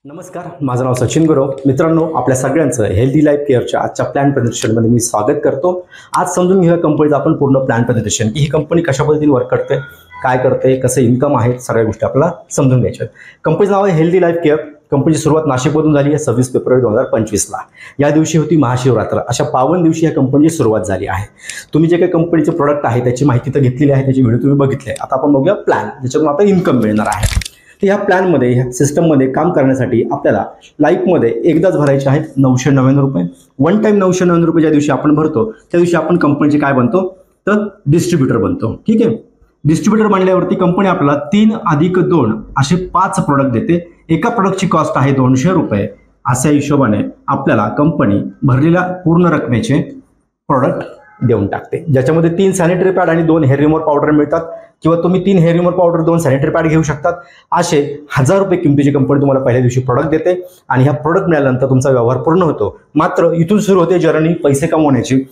नमस्कार, माझं नाव सचिन गुरव. मित्रांनो, आपल्या सगळ्यांचं हेल्दी लाईफ केअरच्या आजच्या प्लॅन प्रेझेंटेशनमध्ये मी स्वागत करतो. आज समजून घेऊया कंपनीचं आपण पूर्ण प्लॅन प्रेझेंटेशन, की ही कंपनी कशा पद्धतीने वर्क करते, काय करते, कसं इन्कम आहे, सगळ्या गोष्टी आपल्याला समजून घ्यायच्या आहेत. कंपनीचं नाव आहे हेल्दी लाईफ केअर. कंपनीची सुरुवात नाशिकमधून झाली आहे 26 फेब्रुवारी 2025ला. या दिवशी होती महाशिवरात्र. अशा पावन दिवशी या कंपनीची सुरुवात झाली आहे. तुम्ही जे काही कंपनीचे प्रोडक्ट आहे त्याची माहिती तर घेतलेली आहे, त्याची व्हिडिओ तुम्ही बघितले. आता आपण बघूया प्लॅन, ज्याच्यातून आता इन्कम मिळणार आहे. तर ह्या प्लॅनमध्ये, ह्या सिस्टममध्ये काम करण्यासाठी आपल्याला लाईफमध्ये एकदाच भरायचे आहेत 999 रुपये. वन टाईम 999 रुपये ज्या दिवशी आपण भरतो त्या दिवशी आपण कंपनीचे काय बनतो, तर डिस्ट्रीब्युटर बनतो. ठीक आहे. डिस्ट्रीब्युटर बनल्यावरती कंपनी आपल्याला 3+2 असे 5 प्रोडक्ट देते. एका प्रोडक्टची कॉस्ट आहे 200 रुपये. अशा हिशोबाने आपल्याला कंपनी भरलेल्या पूर्ण रकमेचे प्रोडक्ट देऊन टाकते, ज्याच्यामध्ये 3 सॅनिटरी पॅड आणि 2 हेअर रिमूव्हर पावडर मिळतात, किंवा तुम्ही 3 hair remover powder 2 sanitary pad घेऊ शकतात. असे 1000 रुपये किमतीची कंपनी तुम्हाला पहिल्या दिवशी प्रोडक्ट देते आणि ह्या प्रोडक्ट मिळाल्यानंतर तुमचा व्यवहार पूर्ण होतो. मात्र इथून सुरू होते जर्नी पैसे कमवण्याची,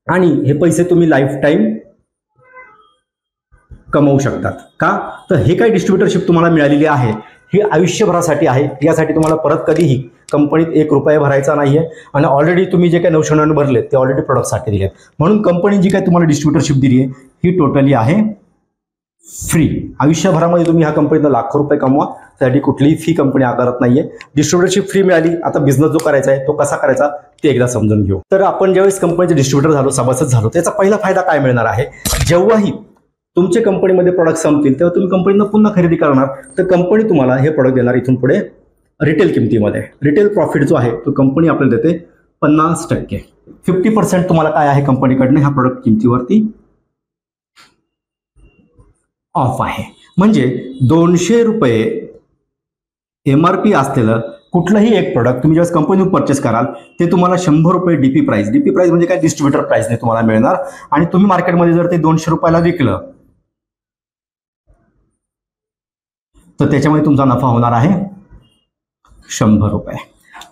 आणि हे पैसे तुम्ही लाईफ टाईम कमवू शकतात. का तर हे काही डिस्ट्रीब्युटरशिप तुम्हाला मिळालेली आहे ही आयुष्यभरासाठी आहे. यासाठी तुम्हाला परत कधीही कंपनीत 1 रुपया भरायचा नाहीये, आणि ऑलरेडी तुम्ही जे काही 999 भरले ते ऑलरेडी प्रोडक्टसाठी दिले. म्हणून कंपनी जी काही तुम्हाला डिस्ट्रीब्युटरशिप दिली आहे ही टोटली आहे फ्री. आयुष्यभरामध्ये तुम्ही ह्या कंपनीतून लाखो रुपये कमवा, त्यासाठी कुठलीही फी कंपनी आकारत नाहीये. डिस्ट्रीब्युटरशिप फ्री मिळाली. आता बिझनेस जो करायचा आहे तो कसा करायचा ते एकदा समजून घेऊ. तर आपण ज्यावेळेस कंपनीचे डिस्ट्रीब्युटर झालो, सभासद झालो, त्याचा पहिला फायदा काय मिळणार आहे, जेव्हाही तुमचे कंपनीमध्ये प्रोडक्ट संपतील तेव्हा तुम्ही कंपनीनं पुन्हा खरेदी करणार, तर कंपनी तुम्हाला हे प्रोडक्ट देणार इथून पुढे रिटेल किमतीमध्ये. रिटेल प्रॉफिट जो आहे तो कंपनी आपल्याला देते 50%. 50% तुम्हाला काय आहे कंपनीकडनं ह्या प्रोडक्ट किमतीवरती ऑफ आहे. म्हणजे 200 रुपये MRP असलेलं कुठलंही एक प्रोडक्ट तुम्ही ज्यावेळेस कंपनीतून परचेस कराल ते तुम्हाला 100 रुपये DP प्राइस. DP प्राइस म्हणजे काय, डिस्ट्रीब्युटर प्राइसने तुम्हाला मिळणार. आणि तुम्ही मार्केटमध्ये जर ते 200 रुपयाला विकलं तर त्याच्यामध्ये तुमचा नफा होणार आहे 100 रुपये.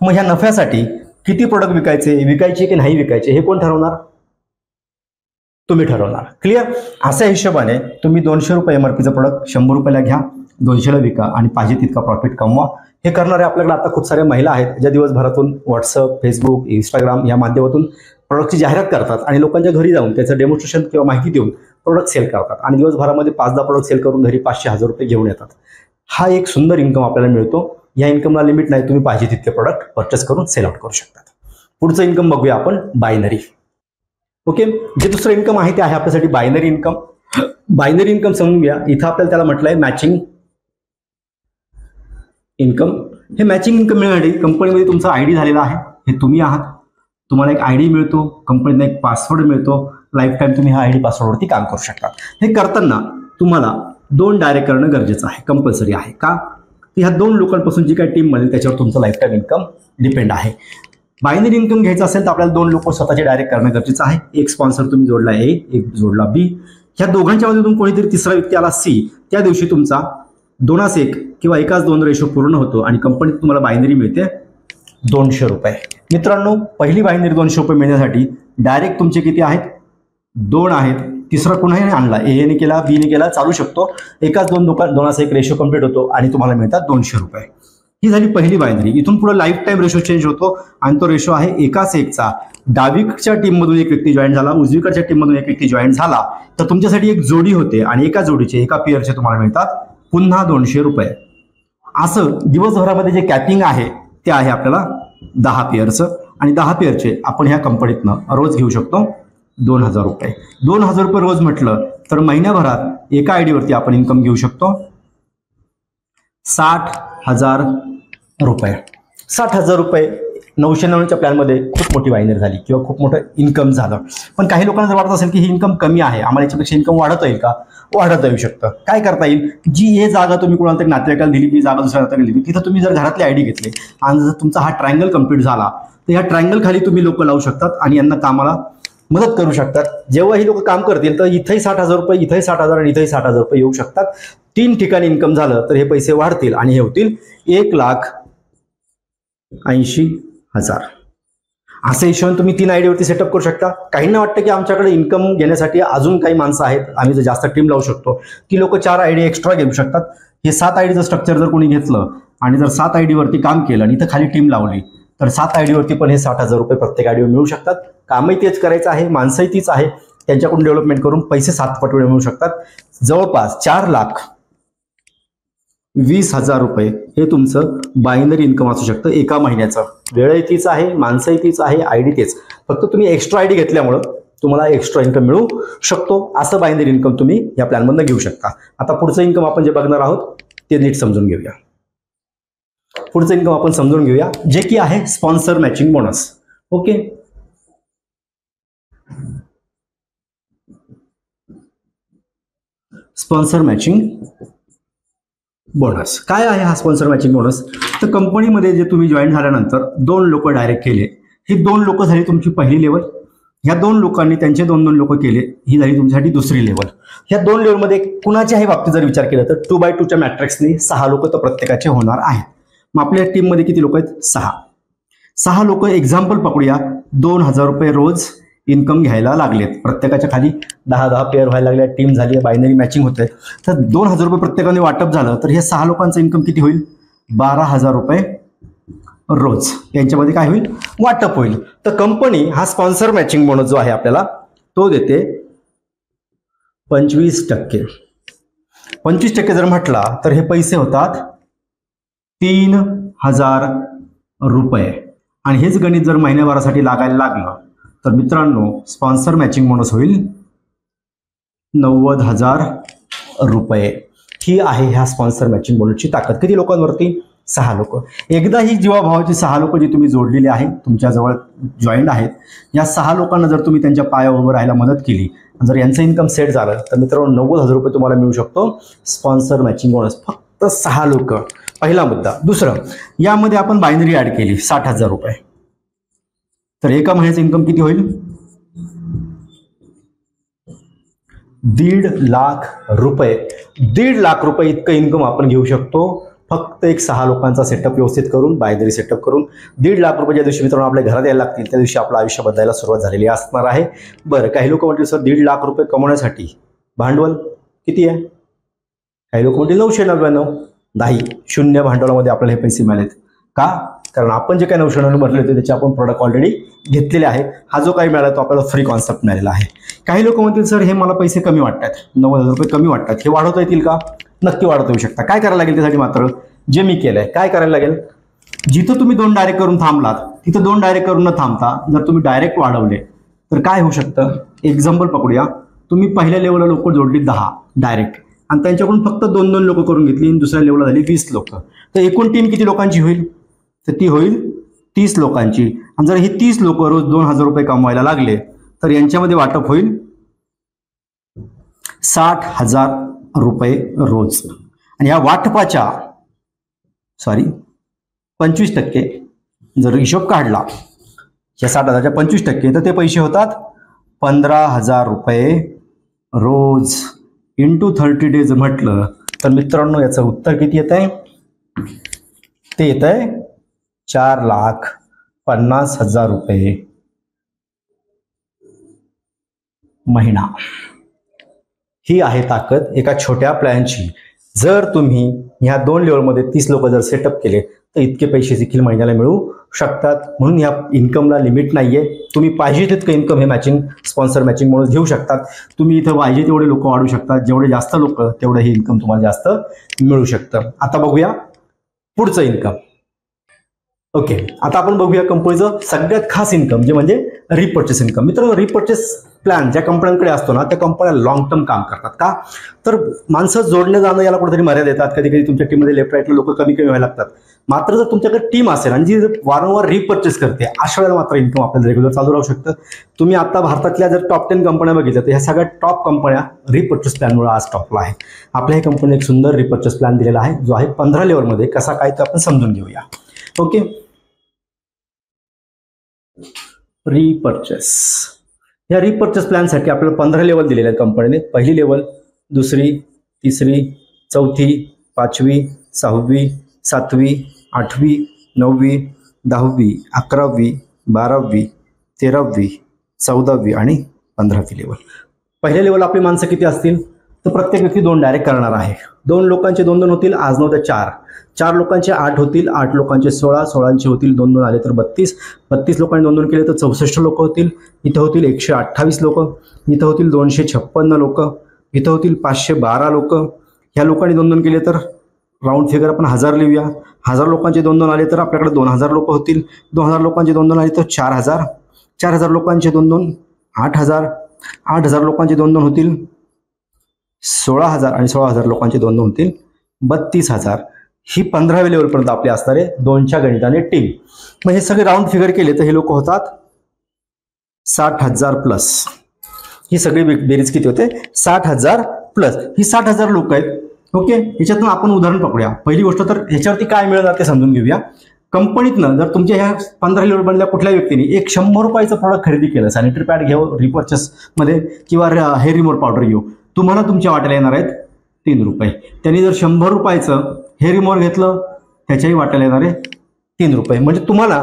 मग ह्या नफ्यासाठी किती प्रोडक्ट विकायचे की नाही विकायचे हे कोण ठरवणार, तुम्ही ठरवणार. क्लिअर. अशा हिशोबाने तुम्ही 200 रुपये MRPचं प्रोडक्ट 100 रुपयाला घ्या, 200ला विका आणि पाहिजे तितका प्रॉफिट कमवा. हे करणारे आपल्याकडे आता खूप साऱ्या महिला आहेत ज्या दिवसभरातून व्हॉट्सअप, फेसबुक, इंस्टाग्राम या माध्यमातून प्रोडक्टची जाहिरात करतात आणि लोकांच्या घरी जाऊन त्याचं डेमॉन्स्ट्रेशन किंवा माहिती देऊन प्रोडक्ट सेल करतात, आणि दिवसभरामध्ये 5-10 प्रोडक्ट सेल करून घरी 500-1000 रुपये घेऊन येतात. हा एक सुंदर इन्कम आपल्याला मिळतो. या इन्कमला लिमिट नाही, तुम्ही पाहिजे तितके प्रोडक्ट परचेस करून सेल आउट करू शकतात. पुढचं इन्कम बघूया आपण, बायनरी. ओके. जे दुसरं इन्कम आहे ते आहे आपल्यासाठी बायनरी इन्कम. बायनरी इन्कम समजून घ्या. इथं आपल्याला त्याला म्हटलंय मॅचिंग इन्कम. हे मॅचिंग इन्कम मिळण्यासाठी कंपनीमध्ये तुमचा ID झालेला आहे, हे तुम्ही आहात. तुम्हाला एक ID मिळतो, कंपनीला एक पासवर्ड मिळतो. लाईफ टाईम तुम्ही हा ID पासवर्डवरती काम करू शकता. हे करताना तुम्हाला 2 डायरेक्ट करणं गरजेचं आहे, कंपल्सरी आहे. का, ह्या 2 लोकांपासून जी काही टीम बनेल त्याच्यावर तुमचं लाईफ टाईम इन्कम डिपेंड आहे. बायनरी इन्कम घ्यायचं असेल तर आपल्याला 2 लोक स्वतःचे डायरेक्ट करणं गरजेचं आहे. एक स्पॉन्सर तुम्ही जोडला A, एक जोडला B. ह्या दोघांच्या मधून कोणीतरी तिसरा व्यक्ती आला C. त्या दिवशी तुमचा 2:1 किंवा 1:2 रेशो पूर्ण होतो आणि कंपनीत तुम्हाला बायनरी मिळते 200 रुपये. मित्रांनो, पहिली बायनरी 200 रुपये मिळण्यासाठी डायरेक्ट तुमचे किती आहेत, 2 आहेत. तिसरा कुणाही आणला, A ने केला, B ने केला, चालू शकतो. 1:2 रेशो कंप्लीट होतो आणि तुम्हाला मिळतात 200 रुपये. ही झाली पहिली बायनरी. इथून पुढे लाईफ टाईम रेशो चेंज होतो आणि तो रेशो आहे 1:1चा. डावीकडच्या टीममधून एक व्यक्ती जॉईन झाला, उजवीकडच्या टीममधून एक व्यक्ती जॉईन झाला तर तुमच्यासाठी एक जोडी होते, आणि एका जोडीचे, एका पेअरचे तुम्हाला मिळतात पुन्हा 200 रुपये. असं दिवसभरामध्ये जे कॅपिंग आहे ते आहे आपल्याला 10 पेअरचं, आणि 10 पेअरचे आपण ह्या कंपनीतनं रोज घेऊ शकतो 2000 रुपये. 2000 रुपये रोज म्हटलं तर महिन्याभरात एका ID वरती आपण इन्कम घेऊ शकतो 60,000 रुपये. 60,000 रुपये 999च्या प्लॅनमध्ये खूप मोठी बायनरी झाली किंवा खूप मोठं इन्कम झालं. पण काही लोकांना जर वाटत असेल की ही इन्कम कमी आहे, आम्हाला याच्यापेक्षा इन्कम वाढवता येईल का, वाढवता येऊ शकतं. काय करता येईल, जी हे जागा तुम्ही कोणाला तरी नातेवाईकाला दिली, ती जागा दुसऱ्या नातेवाईकाला दिली, तिथं तुम्ही जर घरातले ID घेतले आणि जर तुमचा हा ट्रायंगल कंप्लीट झाला तर ह्या ट्रायंगल खाली तुम्ही लोक लावू शकतात आणि यांना कामाला मदत करू शकतात. जेव्हा ही लोक काम करतील तर इथंही 60,000 रुपये, इथंही 60,000 आणि इथंही 60,000 रुपये येऊ शकतात. 3 ठिकाणी इन्कम झालं तर हे पैसे वाढतील आणि हे होतील 1,80,000. असे हिशोबाने तुम्ही 3 आयडी वरती सेटअप करू शकता. काहींना वाटतं की आमच्याकडे इन्कम घेण्यासाठी अजून काही माणसं आहेत, आम्ही जर जास्त टीम लावू शकतो, ती लोक 4 आयडी एक्स्ट्रा घेऊ शकतात. हे 7 आयडीचं स्ट्रक्चर जर कोणी घेतलं आणि जर 7 आयडी वरती काम केलं आणि इथं खाली टीम लावली तर 7 आयडी वरती पण हे 60,000 रुपये प्रत्येक आयडीवर मिळू शकतात. कामही तेच करायचं आहे, माणसंही तीच आहे, त्यांच्याकडून डेव्हलपमेंट करून पैसे 7 पट वेळ मिळू शकतात. जवळपास 4,20,000 रुपये हे तुमचं बायनरी इन्कम असू शकतं एका महिन्याचं. वेळही तीच आहे, माणसंही तीच आहे, आयडी तेच, फक्त तुम्ही एक्स्ट्रा आयडी घेतल्यामुळं तुम्हाला एक्स्ट्रा इन्कम मिळू शकतो. असं बायनरी इन्कम तुम्ही या प्लॅनमधून घेऊ शकता. आता पुढचं इन्कम आपण जे बघणार आहोत ते नीट समजून घेऊया. पुढचं इन्कम आपण समजून घेऊया, जे की आहे sponsor matching bonus. Okay, sponsor matching bonus काय आहे हा स्पॉन्सर मॅचिंग बोनस? तर कंपनीमध्ये जे तुम्ही जॉईन झाल्यानंतर 2 लोक डायरेक्ट केले, ही 2 लोक झाली तुमची पहिली लेवल. ह्या 2 लोकांनी त्यांचे 2-2 लोक केले, ही झाली तुमच्यासाठी दुसरी लेवल. ह्या 2 लेवलमध्ये कुणाच्याही बाबतीत जर विचार केला तर 2x2च्या मॅट्रिक्सनी 6 लोक तर प्रत्येकाचे होणार आहेत. मग आपल्या टीममध्ये किती लोक आहेत? 6 लोक. एक्झाम्पल पकडूया, 2,000 रुपये रोज इन्कम घ्यायला लागलेत, प्रत्येकाच्या खाली 10-10 पेअर व्हायला लागल्या, टीम झाली, बायनरी मॅचिंग होते, तर 2,000 रुपये प्रत्येकाने वाटप झालं तर हे 6 लोकांचं इन्कम किती होईल? 12,000 रुपये रोज यांच्यामध्ये काय होईल? वाटप होईल. तर कंपनी हा स्पॉन्सर मॅचिंग बोनस जो आहे आपल्याला तो देते 25%. 25% जर म्हटला तर हे पैसे होतात 3,000 रुपये. आणि हेच गणित जर महिन्याभरासाठी लागायला लागलं तर मित्रांनो स्पॉन्सर मॅचिंग बोनस होईल 90,000 रुपये. ही आहे ह्या स्पॉन्सर मॅचिंग बोनसची ताकद. किती लोकांवरती? 6 लोक. एकदा ही जीवाभावाची 6 लोक जी तुम्ही जोडलेली आहेत, तुमच्याजवळ जॉईंट आहेत, या 6 लोकांना जर तुम्ही त्यांच्या पायावर उभं राहायला मदत केली, जर यांचं इन्कम सेट झालं तर मित्रांनो 90,000 रुपये तुम्हाला मिळू शकतो स्पॉन्सर मॅचिंग बोनस. फक्त 6 लोक. पहिला मुद्दा. दुसरं, यामध्ये आपण बायनरी ऍड केली 60,000 रुपये, तर एका महिन्याचं इन्कम किती होईल? 1.5 लाख रुपये. 1.5 लाख रुपये इतकं इन्कम आपण घेऊ शकतो फक्त एक 6 लोकांचा सेटअप व्यवस्थित करून, बायनरी सेटअप करून. 1.5 लाख रुपये ज्या दिवशी मित्रांनो आपल्या घरात यायला लागतील त्या दिवशी आपलं आयुष्य बदलायला सुरुवात झालेली असणार आहे. बरं, काही लोक म्हणतील सर 1.5 लाख रुपये कमवण्यासाठी भांडवल किती आहे? काही लोक म्हणतील 999. नाही, शून्य भांडवलामध्ये आपल्याला हे पैसे मिळालेत. का? कारण आपण जे काही 999 भरले होते त्याचे आपण प्रोडक्ट ऑलरेडी घेतलेले आहे. हा जो काही मिळाला तो आपल्याला फ्री कॉन्सेप्ट मिळालेला आहे. काही लोक म्हणतील सर हे मला पैसे कमी वाटतात, 90,000 रुपये कमी वाटतात, हे वाढवता येतील का? नक्की वाढवता येऊ शकता. काय करायला लागेल त्यासाठी? मात्र जे मी केलंय, काय करायला लागेल? जिथं तुम्ही 2 डायरेक्ट करून थांबलात तिथं 2 डायरेक्ट करून न थांबता जर तुम्ही डायरेक्ट वाढवले तर काय होऊ शकतं? एक्झाम्पल पकडूया, तुम्ही पहिल्या लेवलला लोक जोडली 10 डायरेक्ट आणि त्यांच्याकडून फक्त 2-2 लोक करून घेतली आणि दुसऱ्या लेवलला झाली 20 लोक, तर एकूण टीम किती लोकांची होईल? तर ती होईल 30 लोकांची. आणि जर ही 30 लोक रोज 2,000 रुपये कमवायला लागले तर यांच्यामध्ये वाटप होईल 60,000 रुपये रोज. आणि या वाटपाच्या 25% जर हिशोब काढला या 60,000च्या 25% तर ते पैसे होतात 15,000 रुपये रोज. इंटू 30 डेज म्हटलं तर मित्रांनो याचं उत्तर किती येत आहे? ते येत आहे 4,50,000 रुपये महिना. ही आहे ताकद एका छोट्या प्लॅनची. जर तुम्ही ह्या 2 लेवलमध्ये 30 लोक जर सेटअप केले तर इतके पैसे देखील महिन्याला मिळू शकतात. म्हणून या इन्कमला लिमिट नाहीये. तुम्ही पाहिजे तितकं इन्कम हे मॅचिंग स्पॉन्सर मॅचिंग म्हणून घेऊ शकतात. तुम्ही इथं पाहिजे तेवढे लोक वाढू शकतात. जेवढे जास्त लोक तेवढे हे इन्कम तुम्हाला जास्त मिळू शकतं. आता बघूया पुढचं इन्कम. ओके, आता आपण बघूया कंपनीचं सगळ्यात खास इन्कम जे म्हणजे रिपर्चेस इन्कम. मित्रांनो रिपर्चेस प्लॅन ज्या कंपन्यांकडे असतो ना त्या कंपन्या लॉंग टर्म काम करतात. का? तर माणसं जोडणे जाणं याला कुठेतरी मर्यादा येतात. कधी कधी तुमच्या टीममध्ये लेफ्ट राईटला लोक कमी कमी व्हायला लागतात. मात्र जर तुमच्याकडे टीम असेल आणि जी वारंवार रिपर्चेस करते अशा वेळेला मात्र इन्कम आपल्याला रेग्युलर चालू राहू शकतं. तुम्ही आता भारतातल्या जर टॉप 10 कंपन्या बघितल्या तर ह्या सगळ्या टॉप कंपन्या रिपर्चेस प्लॅनमुळे आज टॉपला आहे. आपल्या ह्या कंपनीने एक सुंदर रिपर्चेस प्लॅन दिलेला आहे जो आहे 15 लेवलमध्ये. कसा काय तर आपण समजून घेऊया. Okay, repurchase. या रिपर्चेस प्लॅनसाठी आपल्याला 15 लेवल दिलेले आहेत कंपनीने. पहिली लेवल, दुसरी, तिसरी, चौथी, 5वी, 6वी, 7वी, 8वी, 9वी, 10वी, 11वी, 12वी, 13वी 14वी आणि 15वी लेवल. पहिल्या लेवल आपली माणसं किती असतील तर प्रत्येक व्यक्ती 2 डायरेक्ट करणार आहे. 2 लोकांचे 2 होतील, आज 9 ते 4. 4 लोकांचे 8 होतील, 8 लोकांचे 16, 16चे होतील 2 आले तर 32, 32 लोकांनी 2 केले तर 64 लोक होतील. इथं होतील 128 लोक, इथं होतील 256 लोक, इथं होतील 512 लोक. ह्या लोकांनी 2 केले तर राऊंड फिगर आपण 1000 लिहूया. 1000 लोकांचे 2 आले तर आपल्याकडे 2000 लोक होतील. 2000 लोकांचे 2 आले तर 4000, 4000 लोकांचे 2 8000, 8000 लोकांचे 2 होतील 16000 आणि 16000 लोकांचे 2 होतील 32000. ही 15वी लेवलपर्यंत आपले असणारे 2च्या गणिताने टीम. मग हे सगळे राऊंड फिगर केले तर हे लोक होतात 60,000 प्लस. ही सगळी बेरीज किती होते 60,000 प्लस. ही 60,000 लोक आहेत. ओके, याच्यातून आपण उदाहरण पकडूया. पहिली गोष्ट तर ह्याच्यावरती काय मिळणार ते समजून घेऊया. कंपनीतनं जर तुमच्या ह्या 15 लेवल बनल्या कुठल्या व्यक्तीने एक 100 रुपयाचं प्रोडक्ट खरेदी केलं, सॅनिटरी पॅड घेऊ रिपर्चेस मध्ये किंवा हेअर रिमूव्हर पावडर घेऊ, तुम्हाला तुमच्या वाट्याला येणार आहेत 3 रुपये. त्यांनी जर 100 रुपयाचं हेअर रिमूव्हर घेतलं त्याच्याही वाट्याला येणार आहे 3 रुपये. म्हणजे तुम्हाला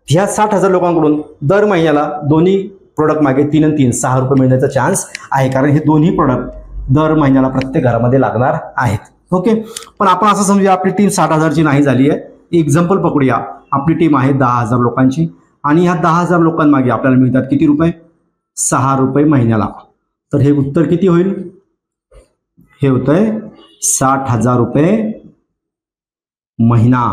ह्या 60,000 लोकांकडून दर महिन्याला दोन्ही प्रोडक्ट मागे 3 आणि 3 6 रुपये मिळण्याचा चान्स आहे, कारण हे दोन्ही प्रोडक्ट दर महिन्याला प्रत्येक घरामध्ये लागणार आहेत. ओके, पण आपण असं समजूया आपली टीम 60,000ची नाही झाली आहे. एक्झाम्पल पकडूया, आपली टीम आहे 10,000 लोकांची आणि ह्या 10,000 लोकांमागे आपल्याला मिळतात किती रुपये 6 रुपये महिन्याला. तर हे उत्तर किती होईल, हे होतंय 60,000 रुपये महिना.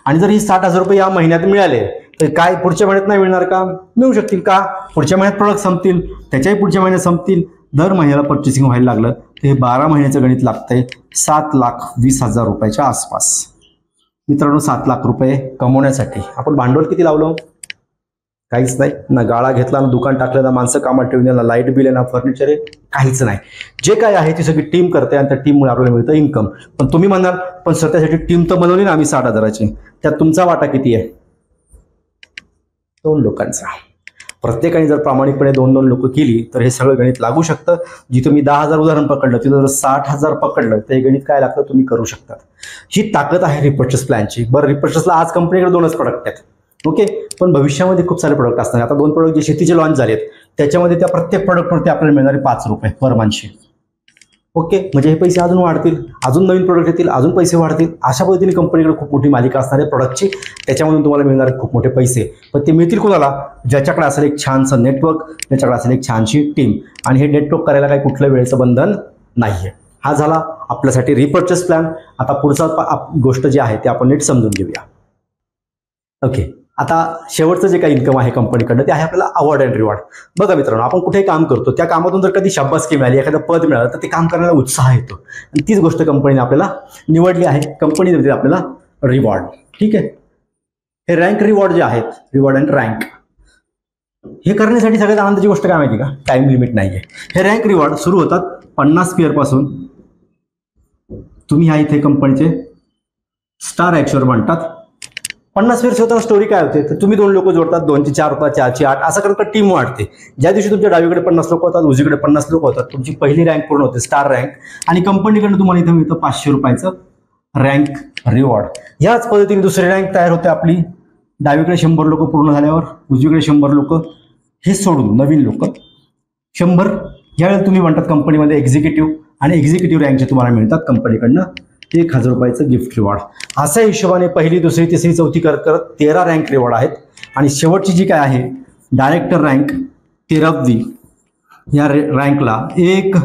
आणि जर ही 60,000 रुपये या महिन्यात मिळाले तर काय पुढच्या महिन्यात नाही मिळणार का, मिळू शकतील का. पुढच्या महिन्यात प्रोडक्ट संपतील, त्याच्याही पुढच्या महिन्यात संपतील, दर महिन्याला पर्चेसिंग व्हायला लागलं तर हे 12 महिन्याचं गणित लागतंय 7,20,000 रुपयाच्या आसपास. मित्रांनो, 7 लाख रुपये कमवण्यासाठी आपण भांडवल किती लावलं, काहीच नाही. ना गाळा घेतला, ना दुकान टाकलं, ना माणसं कामात ठेवून, ना लाईट बिल आहे, ना फर्निचर आहे, काहीच नाही. जे काय आहे ती सगळी टीम करते आणि त्या टीममुळे आपल्याला मिळतं इन्कम. पण तुम्ही म्हणाल पण स्वतःसाठी टीम तर बनवली ना आम्ही 60,000ची, त्यात तुमचा वाटा किती आहे 2 लोकांचा. प्रत्येकाने जर प्रामाणिकपणे 2-2 लोक केली तर हे सगळं गणित लागू शकतं. जिथं मी 10,000 उदाहरण पकडलं तिथं जर 60,000 पकडलं तर हे गणित काय लागतं तुम्ही करू शकता. ही ताकद आहे रिपर्चेस प्लॅनची. बरं, रिपर्चेसला आज कंपनीकडे 2च प्रोडक्ट आहेत. ओके, पण भविष्यामध्ये खूप सारे प्रोडक्ट असणार. आता 2 प्रोडक्ट जे शेतीचे लॉन्च झालेत त्याच्यामध्ये त्या प्रत्येक प्रोडक्टवरती आपल्याला मिळणारे 5 रुपये पर मानशी. ओके, म्हणजे हे पैसे अजून वाढतील, अजून नवीन प्रोडक्ट येतील, अजून पैसे वाढतील. अशा पद्धतीने कंपनीकडे खूप मोठी मालिका असणार आहे प्रोडक्टची, त्याच्यामधून तुम्हाला मिळणारे खूप मोठे पैसे. पण ते मिळतील कोणाला, ज्याच्याकडे असेल एक छानसं नेटवर्क, ज्याच्याकडे असेल एक छानशी टीम. आणि हे नेटवर्क करायला काही कुठल्या वेळेचं बंधन नाहीये. हा झाला आपल्यासाठी रिपर्चेस प्लॅन. आता पुढचा गोष्ट जी आहे ते आपण नीट समजून घेऊया. ओके, आता शेवटचं जे काही इन्कम आहे कंपनीकडनं ते आहे आपल्याला अवॉर्ड अँड रिवॉर्ड. बघा मित्रांनो, आपण कुठेही काम करतो त्या कामातून जर कधी शाबासकी मिळाली, एखादं पद मिळालं तर ते काम करण्याला उत्साह येतो. आणि तीच गोष्ट कंपनीने आपल्याला निवडली आहे. कंपनी देते आपल्याला रिवॉर्ड. ठीक आहे, हे रँक रिवॉर्ड जे आहेत, रिवॉर्ड अँड रँक, हे करण्यासाठी सगळ्यात आनंदाची गोष्ट काय माहिती का, टाइम लिमिट नाहीये. हे रँक रिवॉर्ड सुरू होतात 50 पेअर पासून. तुम्ही ह्या इथे कंपनीचे स्टार ॲक्च्युअर म्हणतात. 50 पेअर्स होताना स्टोरी काय होते तर तुम्ही 2 लोक जोडतात, 2 चे 4 होतात, 4 चे 8, असं करता टीम वाढते. ज्या दिवशी तुमच्या डावीकडे 50 लोक होतात, उजवीकडे 50 लोक होतात, तुमची पहिली रँक पूर्ण होते, स्टार रँक. आणि कंपनीकडनं तुम्हाला इथं मिळतं 500 रुपयाचं रँक रिवॉर्ड. ह्याच पद्धतीने दुसरी रँक तयार होते आपली. डावीकडे 100 लोक पूर्ण झाल्यावर उजवीकडे 100 लोक, हे सोडून नवीन लोक 100. यावेळेला तुम्ही म्हणतात कंपनीमध्ये एक्झिक्युटिव्ह, आणि एक्झिक्युटिव्ह रँकचे तुम्हाला मिळतात कंपनीकडनं 1,000 रुपयाचं गिफ्ट रिवॉर्ड. अशा हिशोबाने पहिली, दुसरी, तिसरी, चौथी करत 13 रँक रिवॉर्ड आहेत. आणि शेवटची जी काय आहे डायरेक्टर रँक 13वी, या रँकला 1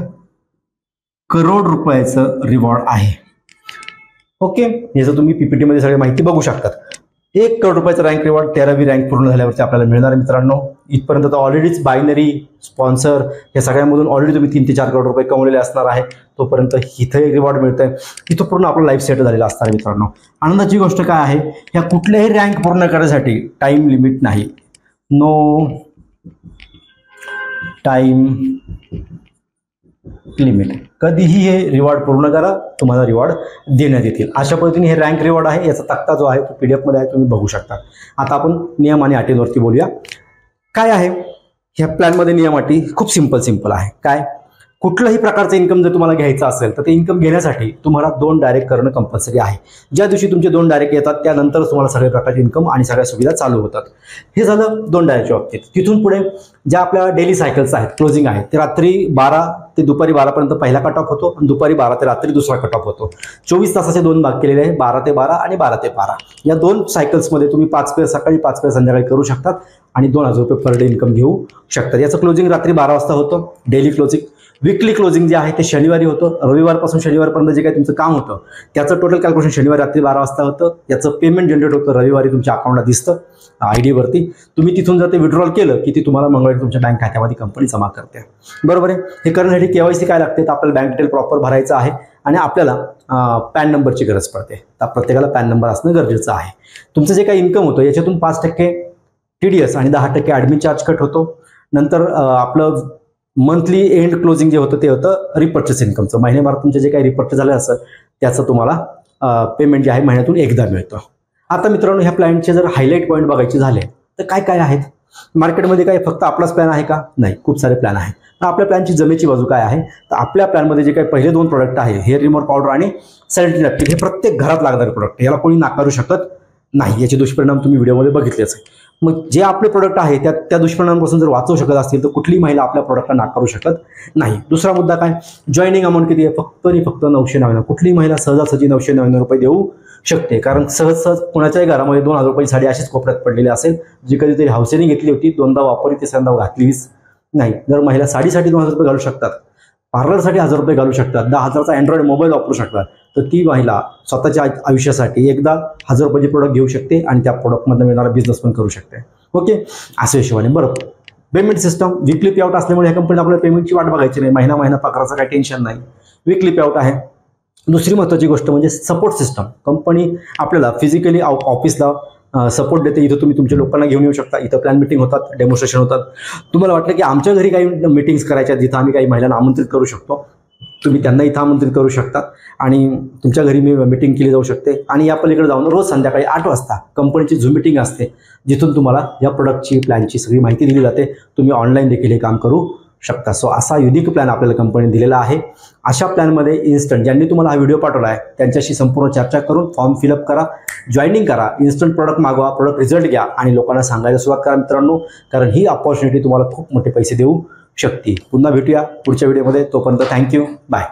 करोड रुपयाचं रिवॉर्ड आहे. ओके, याचं तुम्ही पीपीटी मध्ये सगळी माहिती बघू शकतात. 1 करोड रुपयाचं रँक रिवॉर्ड 13वी रँक पूर्ण झाल्यावरती आपल्याला मिळणार आहे. मित्रांनो, इथपर्यंत तर ऑलरेडीच बायनरी, स्पॉन्सर या सगळ्यामधून ऑलरेडी तुम्ही 3 ते 4 करोड रुपये कमवलेले असणार आहे. तोपर्यंत इथं एक रिवॉर्ड मिळतंय, इथं पूर्ण आपलं लाईफ सेट झालेलं असणार आहे. मित्रांनो, आनंदाची गोष्ट काय आहे, या कुठल्याही रँक पूर्ण करण्यासाठी टाइम लिमिट नाही. No time limit. कधीही हे रिवॉर्ड पूर्ण करा, तुम्हाला रिवॉर्ड देण्यात येतील. अशा पद्धतीने हे रँक रिवॉर्ड आहे. याचा तक्ता जो आहे तो PDF मध्ये आहे, तुम्ही बघू शकता. आता आपण नियम आणि अटींवरती बोलूया. काय आहे ह्या प्लॅनमध्ये नियम अटी, खूप सिंपल आहे. काय, कुठलंही प्रकारचं इन्कम जर तुम्हाला घ्यायचं असेल तर ते इन्कम घेण्यासाठी तुम्हाला 2 डायरेक्ट करणं कंपल्सरी आहे. ज्या दिवशी तुमचे 2 डायरेक्ट येतात त्यानंतरच तुम्हाला सगळ्या प्रकारचे इन्कम आणि सगळ्या सुविधा चालू होतात. हे झालं 2 डायरेक्टच्या बाबतीत. तिथून पुढे ज्या आपल्या डेली सायकल्स आहेत, क्लोजिंग आहेत, ते रात्री 12 ते दुपारी 12 पर्यंत पहिला कट ऑफ होतो आणि दुपारी 12 ते रात्री दुसरा कट ऑफ होतो. 24 तासाचे 2 भाग केलेले आहे, 12 ते 12 आणि 12 ते 12. या 2 सायकल्समध्ये तुम्ही 5 पेअर सकाळी 5 पेअर संध्याकाळी करू शकतात आणि 2000 रुपये पर डे इन्कम घेऊ शकतात. याचं क्लोजिंग रात्री 12 वाजता होतं, डेली क्लोजिंग. वीकली क्लोजिंग जे आहे ते शनिवारी होतं. रविवारपासून शनिवारपर्यंत जे काही तुमचं काम होतं त्याचं टोटल कॅल्क्युलेशन शनिवारी रात्री 12 वाजता होतं. याचं पेमेंट जनरेट होतं रविवारी तुमच्या अकाउंटला दिसतं ID वरती. तुम्ही तिथून जर ते विड्रॉल केलं की ती तुम्हाला मंगळवारी तुमच्या बँक खात्यामध्ये कंपनी जमा करते. बरोबर आहे. हे करण्यासाठी KYC काय लागते तर आपल्याला बँक डिटेल प्रॉपर भरायचं आहे आणि आपल्याला पॅन नंबरची गरज पडते. तर प्रत्येकाला पॅन नंबर असणं गरजेचं आहे. तुमचं जे काही इन्कम होतं याच्यातून 5% TDS आणि 10% ॲडमिन चार्ज कट होतो. नंतर आपलं मंथली एंड क्लोजिंग जे होतं ते होतं रिपर्चेस इन्कमचं. महिन्याभरात तुमचे जे काही रिपर्चेस झाले असं त्याचं तुम्हाला पेमेंट जे आहे महिन्यातून एकदा मिळतं. आता मित्रांनो ह्या प्लॅनचे जर हायलाईट पॉईंट बघायचे झाले तर काय काय आहेत मार्केटमध्ये? काय फक्त आपलाच प्लॅन आहे का? नाही, खूप सारे प्लॅन आहेत. आपल्या प्लॅनची जमेची बाजू काय आहे तर आपल्या प्लॅनमध्ये जे काही पहिले 2 प्रोडक्ट आहे, हेअर रिमूव्हर पावडर आणि सॅनिटरी नॅपकिन, हे प्रत्येक घरात लागणारे प्रोडक्ट, याला कोणी नाकारू शकत नाही. याचे दुष्परिणाम तुम्ही व्हिडिओमध्ये बघितलेच आहे. मग जे आपले प्रोडक्ट आहे त्या दुष्परिणामांपासून जर वाचवू शकत असतील तर कुठलीही महिला आपल्या प्रोडक्टला नाकारू शकत नाही. दुसरा मुद्दा काय, जॉईनिंग अमाऊंट किती आहे? फक्त आणि फक्त 999. कुठलीही महिला सहजासहजी 999 रुपये देऊ शकते. कारण सहज कोणाच्याही घरामध्ये 2000 रुपये साडी अशीच कोपऱ्यात पडलेली असेल, जी कधीतरी हौसेने घेतली होती, 2दा वापरली, तिसऱ्यांदा घातलीच नाही. जर महिला साडीसाठी 2000 रुपये घालू शकतात, पार्लरसाठी 1000 रुपये घालू शकतात, 10,000चा अँड्रॉइड मोबाईल वापरू शकतात, तर ती महिला स्वतःच्या आयुष्यासाठी एकदा 1000 रुपयाचे प्रोडक्ट घेऊ शकते आणि त्या प्रोडक्टमधून मिळणारा बिझनेस पण करू शकते. ओके, अशा हिशोबाने. बरं, पेमेंट सिस्टम वीकली पे आउट असल्यामुळे ह्या कंपनीला आपल्याला पेमेंटची वाट बघायची नाही. महिना पगाराचं काही टेन्शन नाही, वीकली पे आउट आहे. दुसरी महत्त्वाची गोष्ट म्हणजे सपोर्ट सिस्टम. कंपनी आपल्याला फिजिकली ऑफिसला सपोर्ट देते. इथं तुम्ही तुमच्या लोकांना घेऊन येऊ शकता. इथं प्लॅन मिटिंग होतात, डेमॉन्स्ट्रेशन होतात. तुम्हाला वाटलं की आमच्या घरी काही मिटिंग्स करायच्या जिथं आम्ही काही महिलांना आमंत्रित करू शकतो, तुम्ही त्यांना इथं आमंत्रित करू शकता आणि तुमच्या घरी मी मीटिंग केली जाऊ शकते. आणि या पलीकडे जाऊन रोज संध्याकाळी 8 वाजता कंपनीची झूम मीटिंग असते, जिथून तुम्हाला या प्रोडक्टची प्लॅनची सगळी माहिती दिली जाते. तुम्ही ऑनलाईन देखील हे काम करू शकता. सो असा युनिक प्लॅन आपल्याला कंपनीने दिलेला आहे. अशा प्लॅनमध्ये इन्स्टंट ज्यांनी तुम्हाला हा व्हिडिओ पाठवला आहे त्यांच्याशी संपूर्ण चर्चा करून फॉर्म फिलअप करा, जॉईनिंग करा, इन्स्टंट प्रोडक्ट मागवा, प्रोडक्ट रिझल्ट घ्या आणि लोकांना सांगायला सुरुवात करा मित्रांनो, कारण ही अपॉर्च्युनिटी तुम्हाला खूप मोठे पैसे देऊ शकते. पुन्हा भेटूया पुढच्या व्हिडिओमध्ये. तोपर्यंत थँक्यू, बाय.